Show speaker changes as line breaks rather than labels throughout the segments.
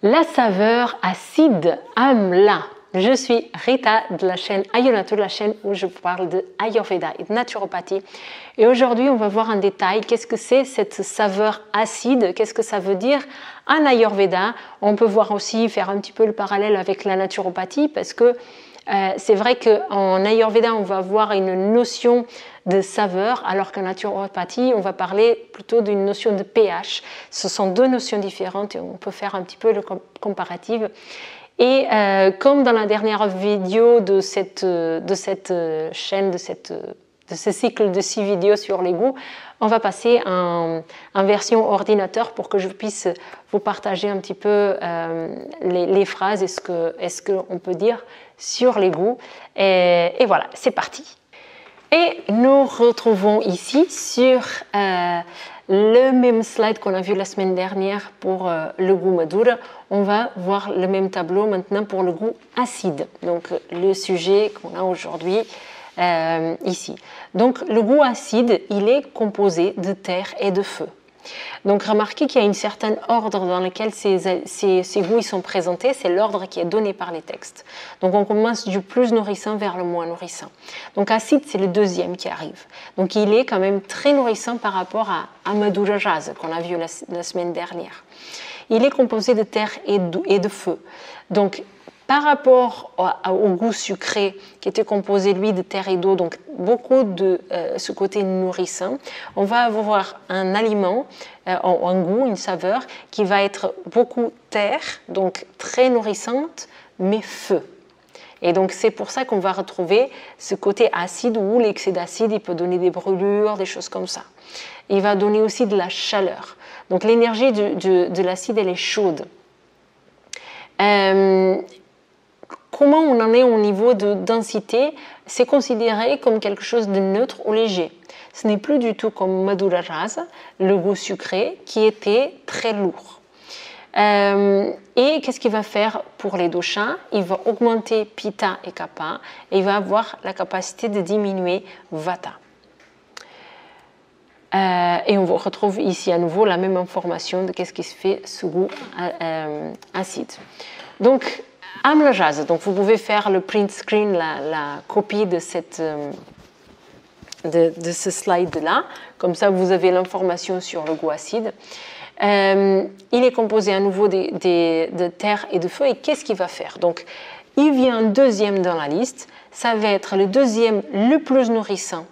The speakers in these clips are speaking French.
La saveur acide amla. Je suis Rita de la chaîne Ayurnatur, la chaîne où je parle de Ayurveda et de naturopathie. Et aujourd'hui, on va voir en détail qu'est-ce que c'est cette saveur acide, qu'est-ce que ça veut dire en Ayurveda. On peut voir aussi, faire un petit peu le parallèle avec la naturopathie parce que c'est vrai qu'en Ayurveda, on va avoir une notion de saveur, alors qu'en naturopathie, on va parler plutôt d'une notion de pH. Ce sont deux notions différentes et on peut faire un petit peu le comparatif. Et comme dans la dernière vidéo de cette chaîne, de ce cycle de 6 vidéos sur les goûts, on va passer en version ordinateur pour que je puisse vous partager un petit peu les phrases et ce qu'on peut dire sur les goûts. Et voilà, c'est parti. Et nous retrouvons ici sur le même slide qu'on a vu la semaine dernière pour le goût madura. On va voir le même tableau maintenant pour le goût acide. Donc le sujet qu'on a aujourd'hui ici. Donc le goût acide, il est composé de terre et de feu. Donc remarquez qu'il y a une certaine ordre dans lequel ces goûts sont présentés, c'est l'ordre qui est donné par les textes. Donc on commence du plus nourrissant vers le moins nourrissant. Donc acide, c'est le deuxième qui arrive. Donc il est quand même très nourrissant par rapport à Madura Rasa qu'on a vu la semaine dernière. Il est composé de terre et de feu. Donc par rapport au goût sucré qui était composé lui de terre et d'eau, donc beaucoup de ce côté nourrissant, on va avoir un aliment, un goût, une saveur qui va être beaucoup terre, donc très nourrissante, mais feu. Et donc c'est pour ça qu'on va retrouver ce côté acide où l'excès d'acide il peut donner des brûlures, des choses comme ça. Il va donner aussi de la chaleur. Donc l'énergie de l'acide elle est chaude. Comment on en est au niveau de densité? C'est considéré comme quelque chose de neutre ou léger. Ce n'est plus du tout comme Madura Rasa, le goût sucré, qui était très lourd. Et qu'est-ce qu'il va faire pour les doshas? Il va augmenter Pitta et Kapha et il va avoir la capacité de diminuer Vata. Et on retrouve ici à nouveau la même information de qu'est-ce qui se fait ce goût acide. Donc, Amla Rasa, donc vous pouvez faire le print screen, la copie de ce slide-là, comme ça vous avez l'information sur le goût acide. Il est composé à nouveau de terre et de feu, et qu'est-ce qu'il va faire? Donc, il vient deuxième dans la liste, ça va être le deuxième le plus nourrissant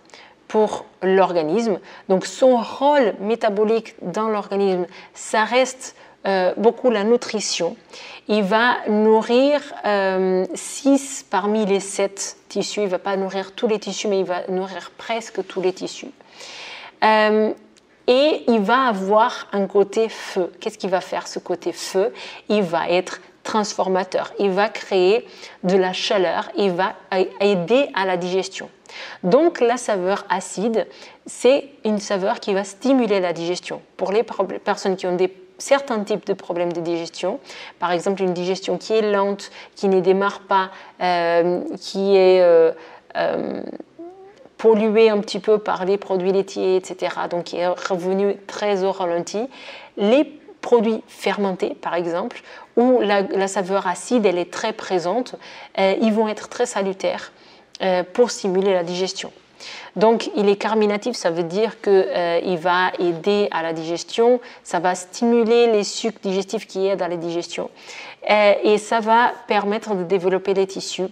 pour l'organisme. Donc, son rôle métabolique dans l'organisme, ça reste beaucoup la nutrition. Il va nourrir 6 parmi les 7 tissus. Il ne va pas nourrir tous les tissus, mais il va nourrir presque tous les tissus. Et il va avoir un côté feu. Qu'est-ce qu'il va faire ce côté feu? Il va être transformateur. Il va créer de la chaleur. Il va aider à la digestion. Donc la saveur acide, c'est une saveur qui va stimuler la digestion. Pour les personnes qui ont certains types de problèmes de digestion, par exemple une digestion qui est lente, qui ne démarre pas, qui est polluée un petit peu par les produits laitiers, etc., donc qui est revenu très au ralenti, les produits fermentés, par exemple, où la saveur acide elle est très présente, ils vont être très salutaires pour stimuler la digestion. Donc, il est carminatif, ça veut dire qu'il va aider à la digestion, ça va stimuler les sucs digestifs qui aident à la digestion et ça va permettre de développer les tissus,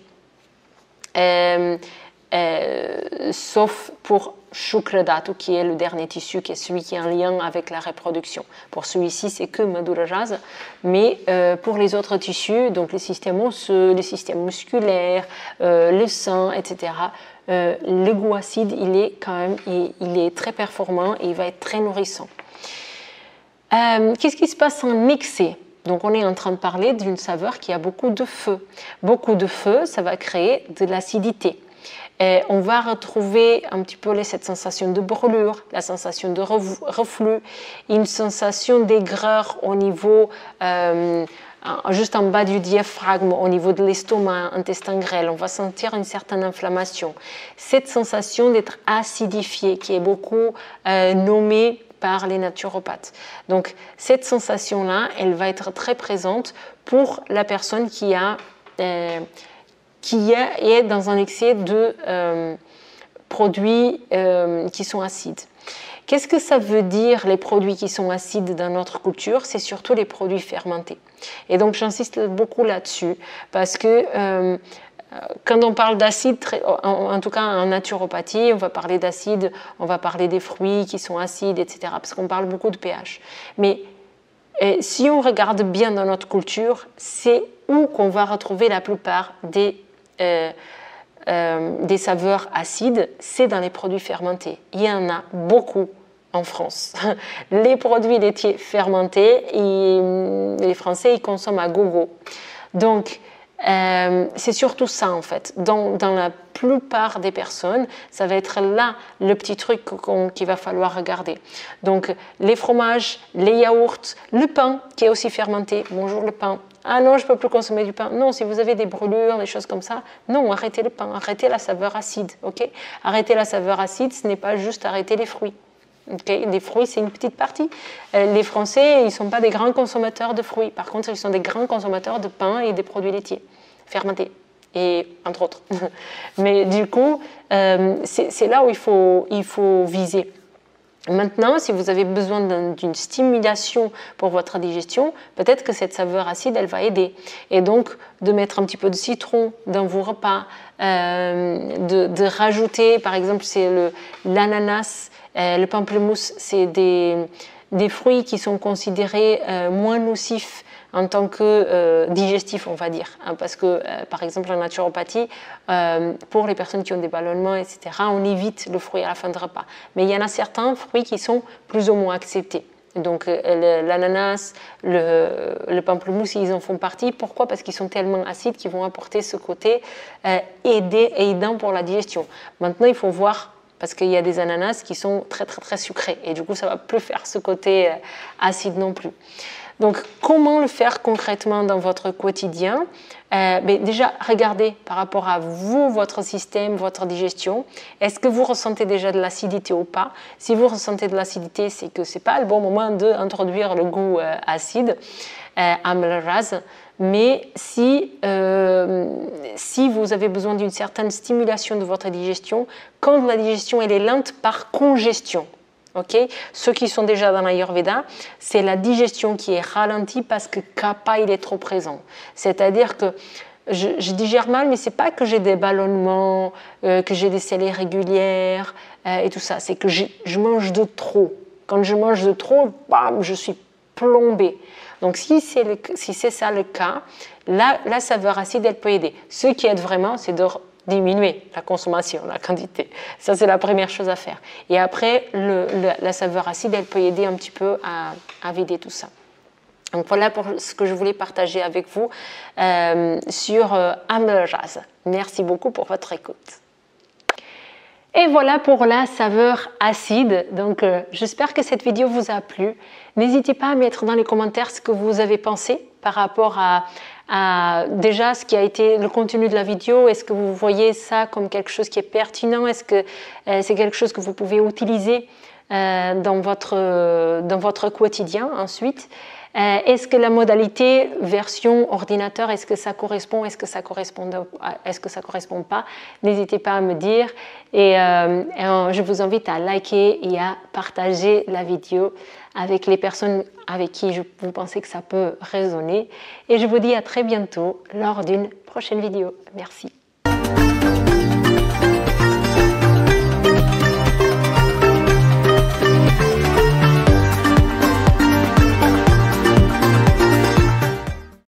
sauf pour Shukra Dhatu, qui est le dernier tissu, qui est celui qui est en lien avec la reproduction. Pour celui-ci, c'est que Madura Rasa, mais pour les autres tissus, donc les systèmes osseux, les systèmes musculaires, le sang, etc., le goût acide, il est très performant et il va être très nourrissant. Qu'est-ce qui se passe en excès? Donc on est en train de parler d'une saveur qui a beaucoup de feu. Beaucoup de feu, ça va créer de l'acidité. On va retrouver un petit peu cette sensation de brûlure, la sensation de reflux, une sensation d'aigreur au niveau juste en bas du diaphragme, au niveau de l'estomac, intestin grêle, on va sentir une certaine inflammation. Cette sensation d'être acidifié qui est beaucoup nommée par les naturopathes. Donc cette sensation-là, elle va être très présente pour la personne qui est dans un excès de produits qui sont acides. Qu'est-ce que ça veut dire les produits qui sont acides dans notre culture? C'est surtout les produits fermentés. Et donc j'insiste beaucoup là-dessus parce que quand on parle d'acide, en tout cas en naturopathie, on va parler d'acide, on va parler des fruits qui sont acides, etc. Parce qu'on parle beaucoup de pH. Mais si on regarde bien dans notre culture, c'est où qu'on va retrouver la plupart des saveurs acides, c'est dans les produits fermentés. Il y en a beaucoup en France. Les produits laitiers fermentés, les Français, ils consomment à gogo. Donc, c'est surtout ça en fait. Dans la plupart des personnes, ça va être là le petit truc qu'il va falloir regarder. Donc les fromages, les yaourts, le pain qui est aussi fermenté. Bonjour le pain. Ah non, je ne peux plus consommer du pain. Non, si vous avez des brûlures, des choses comme ça, non, arrêtez le pain, arrêtez la saveur acide. Okay, arrêtez la saveur acide, ce n'est pas juste arrêter les fruits. Okay, les fruits, c'est une petite partie. Les Français, ils ne sont pas des grands consommateurs de fruits. Par contre, ils sont des grands consommateurs de pain et des produits laitiers fermentés, et entre autres. Mais du coup, c'est là où il faut viser. Maintenant, si vous avez besoin d'une stimulation pour votre digestion, peut-être que cette saveur acide, elle va aider. Et donc, de mettre un petit peu de citron dans vos repas, de rajouter, par exemple, c'est l'ananas, le pamplemousse, c'est des fruits qui sont considérés moins nocifs en tant que digestif, on va dire. Hein, parce que, par exemple, en naturopathie, pour les personnes qui ont des ballonnements, etc., on évite le fruit à la fin de repas. Mais il y en a certains fruits qui sont plus ou moins acceptés. Donc, l'ananas, le pamplemousse, ils en font partie. Pourquoi? Parce qu'ils sont tellement acides qu'ils vont apporter ce côté aidant pour la digestion. Maintenant, il faut voir, parce qu'il y a des ananas qui sont très, très, très sucrés. Et du coup, ça ne va plus faire ce côté acide non plus. Donc, comment le faire concrètement dans votre quotidien? Déjà, regardez par rapport à vous, votre système, votre digestion. Est-ce que vous ressentez déjà de l'acidité ou pas? Si vous ressentez de l'acidité, c'est que ce n'est pas le bon moment d'introduire le goût acide, amlraz. Mais si vous avez besoin d'une certaine stimulation de votre digestion, quand la digestion elle est lente par congestion, okay? Ceux qui sont déjà dans l'Ayurveda, c'est la digestion qui est ralentie parce que Kapha il est trop présent. C'est-à-dire que je digère mal, mais c'est pas que j'ai des ballonnements, que j'ai des selles irrégulières et tout ça. C'est que je mange de trop. Quand je mange de trop, bam, je suis plombée. Donc si c'est ça le cas, la saveur acide elle peut aider. Ce qui aide vraiment, c'est de diminuer la consommation, la quantité. Ça, c'est la première chose à faire. Et après, la saveur acide, elle peut aider un petit peu à vider tout ça. Donc voilà pour ce que je voulais partager avec vous sur Amlraz. Merci beaucoup pour votre écoute. Et voilà pour la saveur acide. Donc j'espère que cette vidéo vous a plu. N'hésitez pas à mettre dans les commentaires ce que vous avez pensé par rapport à déjà ce qui a été le contenu de la vidéo. Est-ce que vous voyez ça comme quelque chose qui est pertinent? Est-ce que c'est quelque chose que vous pouvez utiliser dans votre quotidien ensuite? Est-ce que la modalité version ordinateur, est-ce que ça correspond, est-ce que ça correspond pas? N'hésitez pas à me dire et je vous invite à liker et à partager la vidéo avec les personnes avec qui vous pensez que ça peut résonner. Et je vous dis à très bientôt lors d'une prochaine vidéo. Merci.